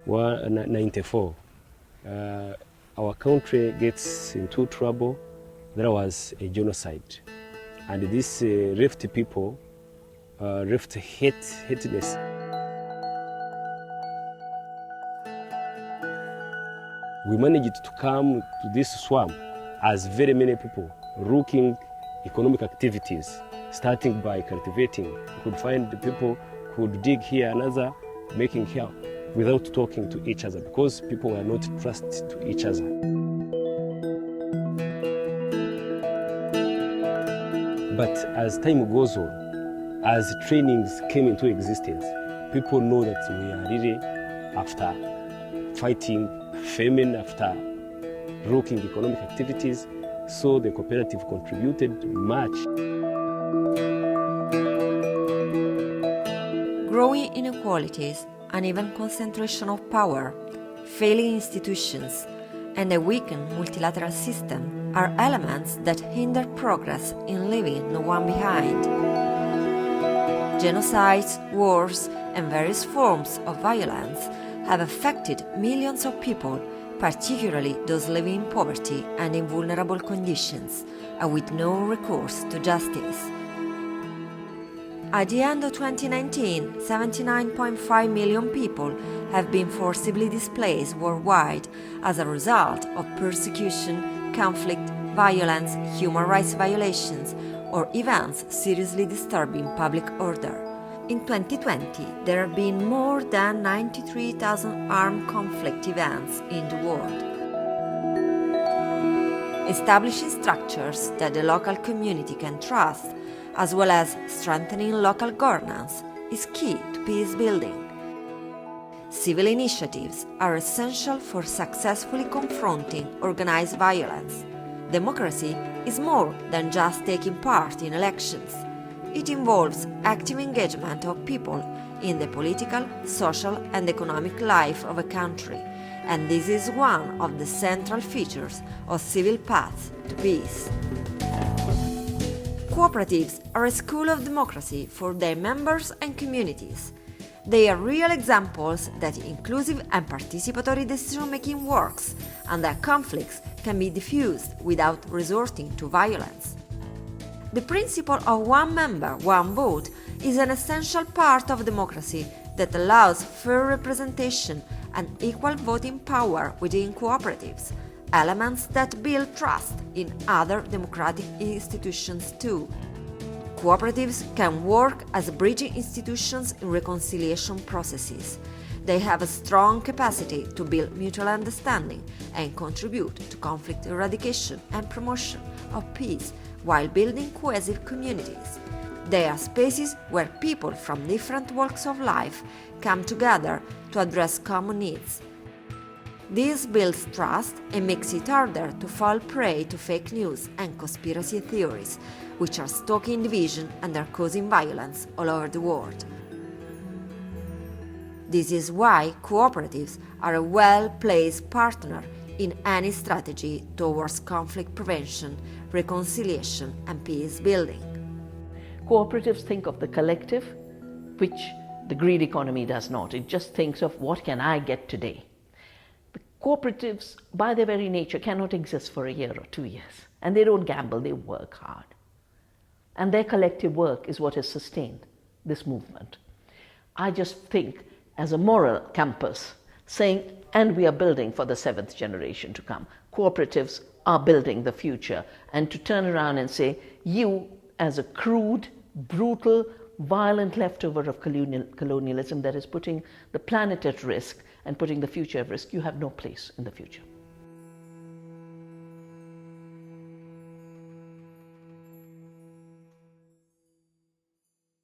94, our country gets into trouble. There was a genocide, and this left people, left hateness. We managed to come to this swamp as very many people looking economic activities, starting by cultivating. You could find the people who would dig here, another making here, without talking to each other, because people were not trusted to each other. But as time goes on, as trainings came into existence, people know that we are really after fighting famine, after looking economic activities, so the cooperative contributed much. Growing inequalities, uneven concentration of power, failing institutions, and a weakened multilateral system are elements that hinder progress in leaving no one behind. Genocides, wars, and various forms of violence have affected millions of people, particularly those living in poverty and in vulnerable conditions, and with no recourse to justice. At the end of 2019, 79.5 million people have been forcibly displaced worldwide as a result of persecution, conflict, violence, human rights violations, or events seriously disturbing public order. In 2020, there have been more than 93,000 armed conflict events in the world. Establishing structures that the local community can trust, as well as strengthening local governance, is key to peace building. Civil initiatives are essential for successfully confronting organized violence. Democracy is more than just taking part in elections. It involves active engagement of people in the political, social, and economic life of a country, and this is one of the central features of civil paths to peace. Cooperatives are a school of democracy for their members and communities. They are real examples that inclusive and participatory decision-making works, and that conflicts can be diffused without resorting to violence. The principle of one member, one vote is an essential part of democracy that allows fair representation and equal voting power within cooperatives, elements that build trust in other democratic institutions too. Cooperatives can work as bridging institutions in reconciliation processes. They have a strong capacity to build mutual understanding and contribute to conflict eradication and promotion of peace while building cohesive communities. They are spaces where people from different walks of life come together to address common needs. This builds trust and makes it harder to fall prey to fake news and conspiracy theories, which are stoking division and are causing violence all over the world. This is why cooperatives are a well-placed partner in any strategy towards conflict prevention, reconciliation, and peace building. Cooperatives think of the collective, which the greed economy does not. It just thinks of what can I get today. The cooperatives, by their very nature, cannot exist for a year or 2 years. And they don't gamble, they work hard. And their collective work is what has sustained this movement. I just think as a moral compass, saying, and we are building for the 7th generation to come. Cooperatives are building the future. And to turn around and say, you as a crude, brutal, violent leftover of colonialism that is putting the planet at risk and putting the future at risk, you have no place in the future.